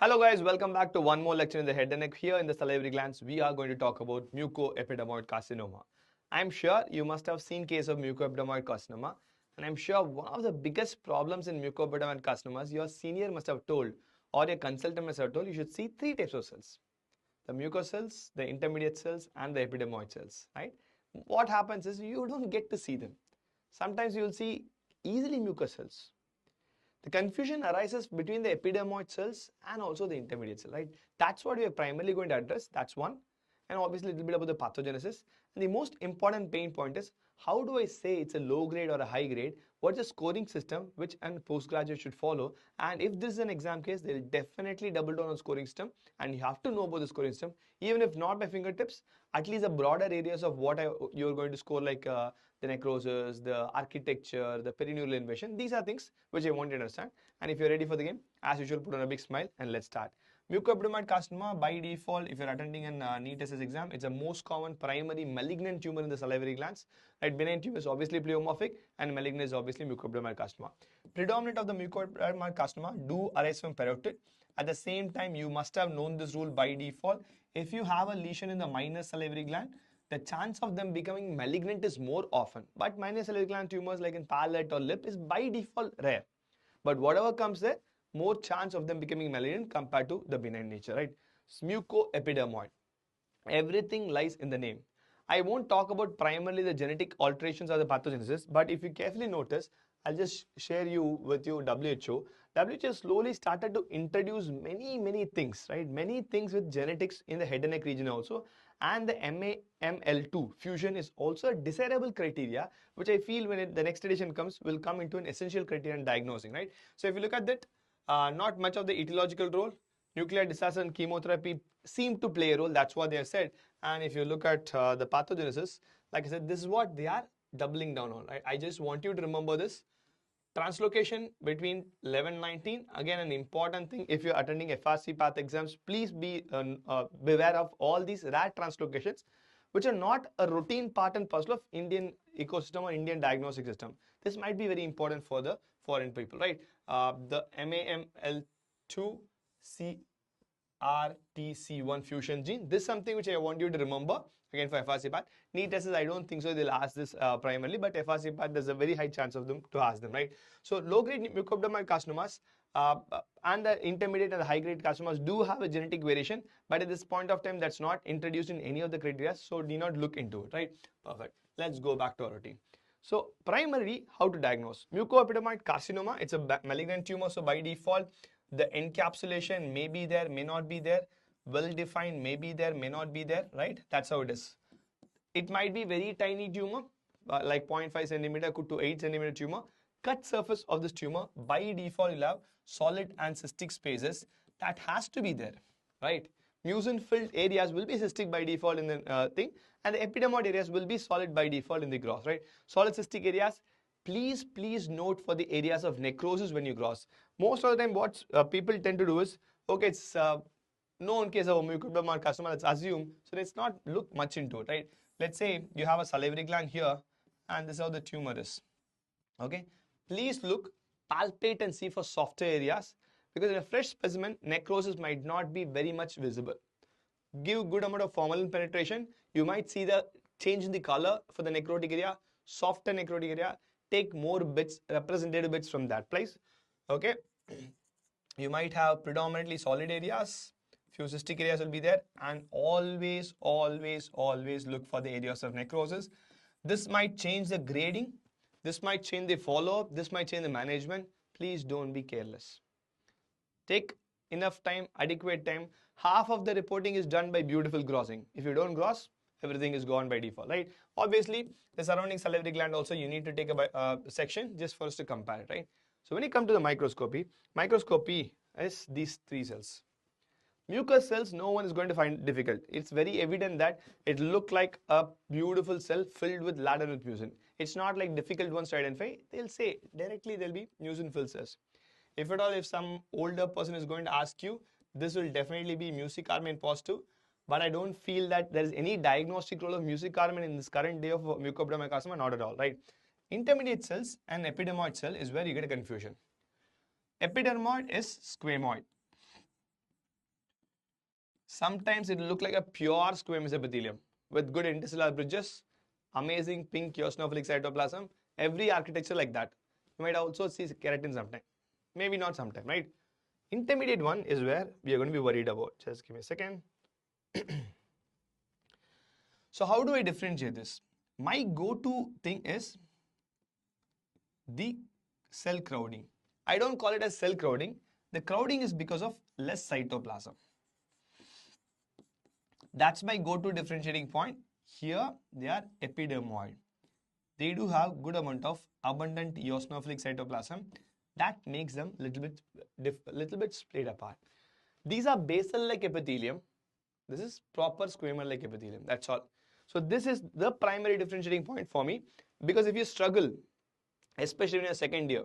Hello guys, welcome back to one more lecture in the head and neck. Here in the salivary glands, we are going to talk about mucoepidermoid carcinoma. I'm sure you must have seen case of mucoepidermoid carcinoma, and I'm sure one of the biggest problems in mucoepidermoid carcinomas, your senior must have told or your consultant must have told you should see three types of cells: the mucous cells, the intermediate cells, and the epidermoid cells. Right? What happens is you don't get to see them. Sometimes you will see easily mucous cells. The confusion arises between the epidermoid cells and also the intermediate cell, right? That's what we are primarily going to address. That's one. And obviously a little bit about the pathogenesis. And the most important pain point is, how do I say it's a low grade or a high grade? What's the scoring system which a postgraduate should follow? And if this is an exam case, they'll definitely double down on scoring system, and you have to know about the scoring system. Even if not by fingertips, at least the broader areas of what you're going to score, like the necrosis, the architecture, the perineural invasion. These are things which I want you to understand. And if you're ready for the game, as usual, put on a big smile and let's start. Mucoepidermoid carcinoma, by default, if you're attending an NEET SS exam, it's the most common primary malignant tumor in the salivary glands. Right? Benign tumor is obviously pleomorphic, and malignant is obviously mucoepidermoid carcinoma. Predominant of the mucoepidermoid carcinoma do arise from parotid. At the same time, you must have known this rule by default. If you have a lesion in the minor salivary gland, the chance of them becoming malignant is more often. But minor salivary gland tumors like in palate or lip is by default rare. But whatever comes there, more chance of them becoming malignant compared to the benign nature, right? Mucoepidermoid. Everything lies in the name. I won't talk about primarily the genetic alterations or the pathogenesis, but if you carefully notice, I'll just share you with you WHO. WHO slowly started to introduce many things, right? Many things with genetics in the head and neck region also. And the MAML2 fusion is also a desirable criteria, which I feel when the next edition comes, will come into an essential criteria in diagnosing, right? So if you look at that, not much of the etiological role. Nuclear disaster and chemotherapy seem to play a role. That's what they have said. And if you look at the pathogenesis, like I said, this is what they are doubling down on. Right? I just want you to remember this. Translocation between 11 19, again an important thing. If you're attending FRC path exams, please be beware of all these rare translocations, which are not a routine part and parcel of Indian ecosystem or Indian diagnostic system. This might be very important for the foreign people, right? The MAML2 CRTC1 fusion gene. This is something which I want you to remember. Again, for FRC path, NEET tests, I don't think so they'll ask this primarily, but FRC path, there's a very high chance of them to ask them, right? So low-grade mucoepidermoid carcinomas and the intermediate and the high-grade carcinomas do have a genetic variation, but at this point of time, that's not introduced in any of the criteria, so do not look into it, right? Perfect. Let's go back to our routine. So primarily, how to diagnose? Mucoepidermoid carcinoma, it's a malignant tumor, so by default, the encapsulation may be there, may not be there. Well defined, may be there, may not be there, right? That's how it is. It might be very tiny tumor, like 0.5 centimeter to 8 centimeter tumor. Cut surface of this tumor, by default, you'll have solid and cystic spaces. That has to be there, right? Mucin filled areas will be cystic by default in the thing, and the epidermoid areas will be solid by default in the gross, right? Solid cystic areas. Please note for the areas of necrosis when you gross. Most of the time, what people tend to do is, okay, it's known case of a mucoepidermoid carcinoma, let's assume, so let's not look much into it, right? Let's say you have a salivary gland here, and this is how the tumor is, okay? Please look, palpate and see for softer areas, because in a fresh specimen, necrosis might not be very much visible. Give good amount of formalin penetration, you might see the change in the color for the necrotic area, softer necrotic area. Take more bits, representative bits from that place, okay? You might have predominantly solid areas, few cystic areas will be there, and always look for the areas of necrosis. This might change the grading, this might change the follow-up, this might change the management. Please don't be careless. Take enough time, adequate time. Half of the reporting is done by beautiful grossing. If you don't gross, everything is gone by default, right? Obviously, the surrounding salivary gland also you need to take a section just for us to compare it, right? So when you come to the microscopy is these three cells. Mucous cells, no one is going to find difficult. It's very evident that it look like a beautiful cell filled with ladder with mucin. It's not like difficult ones to identify. They'll say directly they'll be mucin filled cells. If at all, if some older person is going to ask you, this will definitely be mucocarmin positive. But I don't feel that there is any diagnostic role of mucocarmin in this current day of mucoepidermoid carcinoma, not at all, right? Intermediate cells and epidermoid cell is where you get a confusion. Epidermoid is squamoid. Sometimes it will look like a pure squamous epithelium with good intercellular bridges, amazing pink eosinophilic cytoplasm, every architecture like that. You might also see keratin sometime, maybe not sometime, right? Intermediate one is where we are going to be worried about. Just give me a second. So how do I differentiate this? My go-to thing is the cell crowding. I don't call it as cell crowding. The crowding is because of less cytoplasm. That's my go-to differentiating point. Here they are epidermoid. They do have good amount of abundant eosinophilic cytoplasm that makes them little bit split apart. These are basal-like epithelium. This is proper squamous-like epithelium. That's all. So this is the primary differentiating point for me, because if you struggle, especially in your second year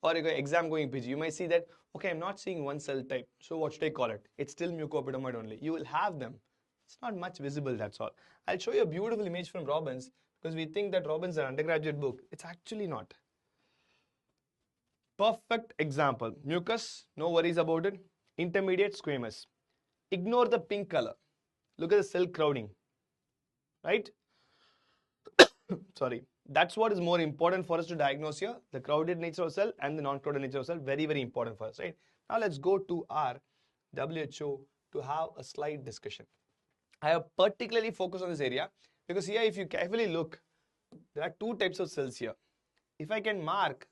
or your exam going PG, you might see that, okay, I'm not seeing one cell type. So what should I call it? It's still mucoepidermoid only. You will have them. It's not much visible, that's all. I'll show you a beautiful image from Robbins, because we think that Robbins is an undergraduate book. It's actually not. Perfect example. Mucus, no worries about it. Intermediate squamous. Ignore the pink color. Look at the cell crowding. Right? Sorry. That's what is more important for us to diagnose here. The crowded nature of cell and the non-crowded nature of cell. Very, very important for us. Right? Now let's go to our WHO to have a slight discussion. I have particularly focused on this area because here, if you carefully look, there are two types of cells here. If I can mark,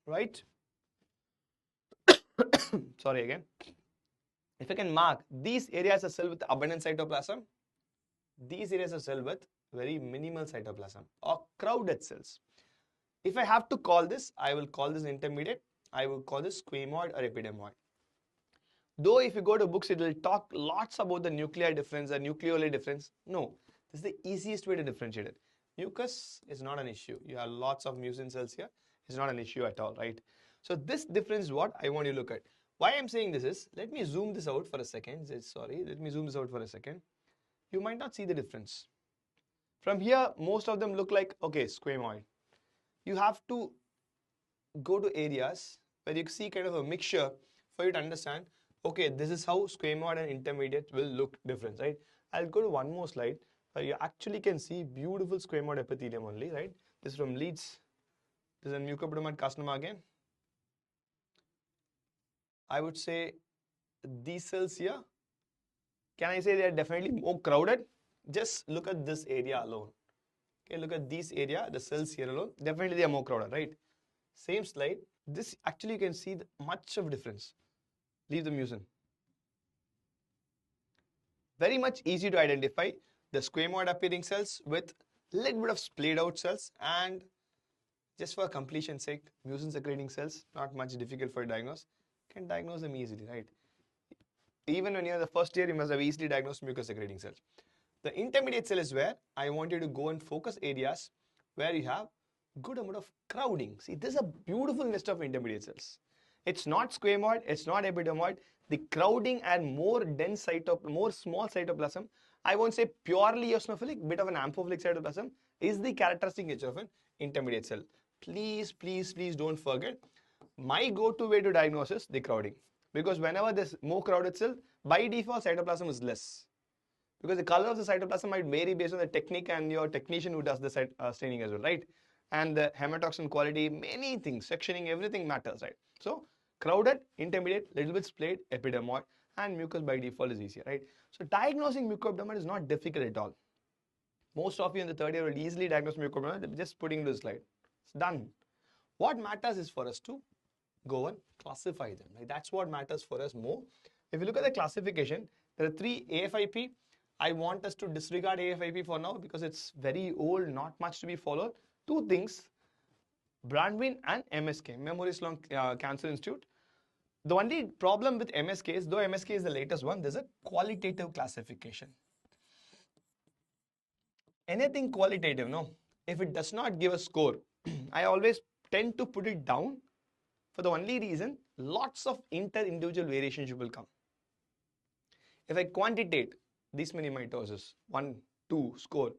right? Sorry again. If I can mark these areas of cell with abundant cytoplasm, these areas of cell with very minimal cytoplasm or crowded cells. If I have to call this, I will call this intermediate. I will call this squamoid or epidermoid. Though if you go to books, it will talk lots about the nuclei difference, the nucleoli difference. No, this is the easiest way to differentiate it. Mucus is not an issue. You have lots of mucin cells here. It's not an issue at all, right? So this difference is what I want you to look at. Why I'm saying this is, let me zoom this out for a second. Sorry, let me zoom this out for a second. You might not see the difference. From here, most of them look like, okay, squamoid. You have to go to areas where you see kind of a mixture for you to understand, okay, this is how squamoid and intermediate will look different, right? I'll go to one more slide where you actually can see beautiful squamoid epithelium only, right? This is from Leeds. This is a Mucoepidermoid carcinoma again. I would say these cells here, can I say they are definitely more crowded? Just look at this area alone. Okay, look at this area, the cells here alone. Definitely they are more crowded, right? Same slide. This actually you can see much of difference. Leave the mucin. Very much easy to identify the squamoid appearing cells with little bit of splayed out cells, and just for completion's sake, mucin secreting cells, not much difficult for you to diagnose. Can diagnose them easily, right? Even when you're in the first year, you must have easily diagnosed mucus secreting cells. The intermediate cell is where I want you to go and focus areas where you have good amount of crowding. See, this is a beautiful list of intermediate cells. It's not squamoid, it's not epidermoid. The crowding and more dense more small cytoplasm, I won't say purely eosinophilic, bit of an amphophilic cytoplasm is the characteristic nature of an intermediate cell. Please, please, please don't forget. My go-to way to diagnose is the crowding. Because whenever there's more crowded cell, by default cytoplasm is less. Because the color of the cytoplasm might vary based on the technique and your technician who does the staining as well, right? And the hematoxin quality, many things, sectioning, everything matters, right? So crowded, intermediate, little bit splayed, epidermoid, and mucus by default is easier, right? So diagnosing mucoepidermoid is not difficult at all. Most of you in the third year will easily diagnose mucoepidermoid just putting to the slide. It's done. What matters is for us to go and classify them. Like that's what matters for us more. If you look at the classification, there are 3 AFIP. I want us to disregard AFIP for now because it's very old, not much to be followed. 2 things, Brandwin and MSK, Memorial Sloan Cancer Institute. The only problem with MSK is, though MSK is the latest one, there's a qualitative classification. Anything qualitative, no? If it does not give a score, I always tend to put it down for the only reason, lots of inter-individual variations will come. If I quantitate these many mitosis, 1, 2, score,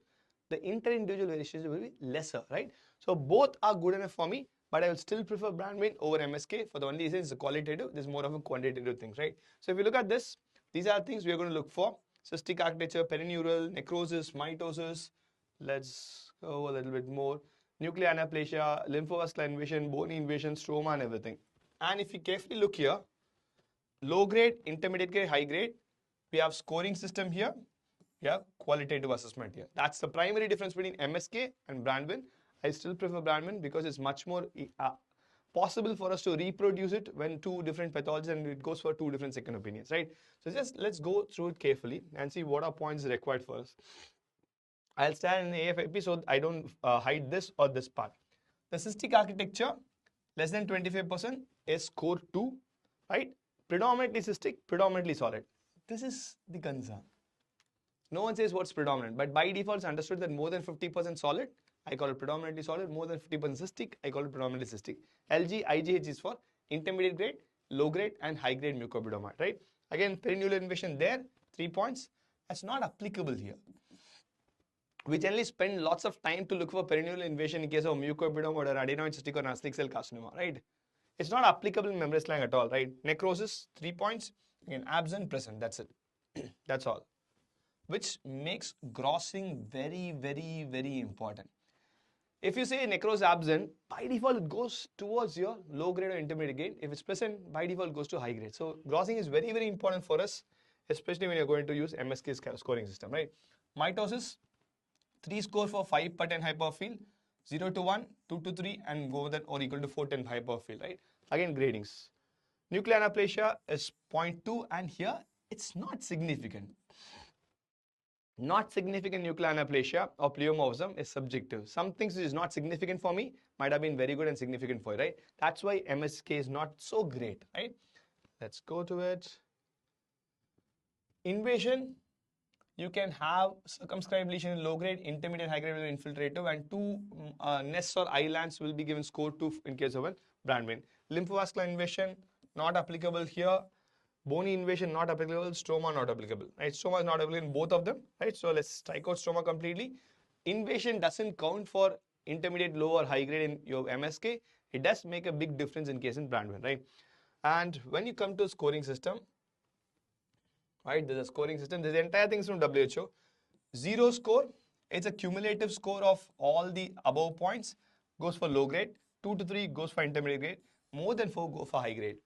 the inter-individual variations will be lesser, right? So both are good enough for me. but I will still prefer Brandwin over MSK for the only reason it's qualitative. This is more of a quantitative thing, right? So if you look at this, these are things we are going to look for: cystic architecture, perineural, necrosis, mitosis. Let's go a little bit more. Nuclear anaplasia, lymphovascular invasion, bony invasion, stroma, and everything. And if you carefully look here, low grade, intermediate grade, high grade, we have scoring system here. Yeah, qualitative assessment here. That's the primary difference between MSK and Brandwin. I still prefer Brandwin because it's much more possible for us to reproduce it when two different pathologies and it goes for two different second opinions, right? So just let's go through it carefully and see what are points required for us. I'll stand in the AFIP so I don't hide this or this part. The cystic architecture, less than 25% is score 2, right? Predominantly cystic, predominantly solid. This is the concern. No one says what's predominant, but by default it's understood that more than 50% solid, I call it predominantly solid. More than 50% cystic, I call it predominantly cystic. LG, IGH is for intermediate grade, low grade, and high grade mucoepidermoid, right? Again, perineural invasion there, 3 points. That's not applicable here. We generally spend lots of time to look for perineural invasion in case of mucoepidermoid or adenoid cystic or nasalic cell carcinoma, right? It's not applicable in membranous slang at all, right? Necrosis, 3 points. Again, absent, present, that's it. That's all. Which makes grossing very, very, very important. If you say necrosis absent, by default it goes towards your low grade or intermediate grade. If it's present, by default it goes to high grade. So grossing is very, very important for us, especially when you're going to use MSK scoring system, right? Mitosis, 3 score for 5 per 10 hyperfield, 0 to 1, 2 to 3, and go that or equal to 4 10 hyperfield, right? Again, gradings. Nuclear anaplasia is 0.2, and here it's not significant. Not significant nuclear anaplasia or pleomorphism is subjective. Some things which is not significant for me might have been very good and significant for you, right? That's why MSK is not so great, right? Let's go to it. Invasion, you can have circumscribed lesion in low grade, intermediate, high grade will be infiltrative, and 2 nests or islands will be given score 2 in case of a Brandwin. Lymphovascular invasion, not applicable here. Bony invasion not applicable, stroma not applicable, right? Stroma is not applicable in both of them, right? So let's strike out stroma completely. Invasion doesn't count for intermediate, low or high grade in your MSK. It does make a big difference in case in Brandwin, right? And when you come to scoring system, right, there's a scoring system. This entire thing is from WHO. 0 score, it's a cumulative score of all the above points, goes for low grade. 2 to 3 goes for intermediate grade. More than 4 go for high grade.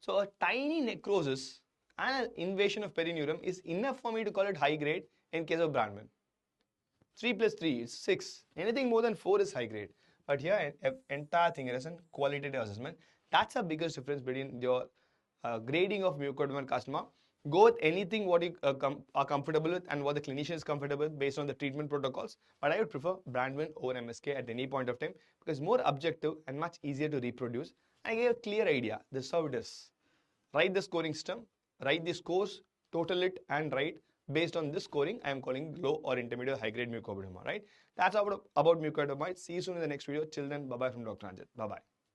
So a tiny necrosis and an invasion of perineum is enough for me to call it high grade in case of Brandwin. 3 plus 3 is 6. Anything more than 4 is high grade. But here, entire thing is a qualitative assessment. That's the biggest difference between your grading of mucoepidermoid carcinoma. Go with anything what you are comfortable with and what the clinician is comfortable with based on the treatment protocols. But I would prefer Brandwin over MSK at any point of time because it's more objective and much easier to reproduce. I gave a clear idea. This is how it is. Write the scoring system, write the scores, total it, and write based on this scoring. I am calling low or intermediate high grade mucoepidermoid, right? That's about mucoepidermoid. See you soon in the next video. Till then, bye bye from Dr. Anjit. Bye bye.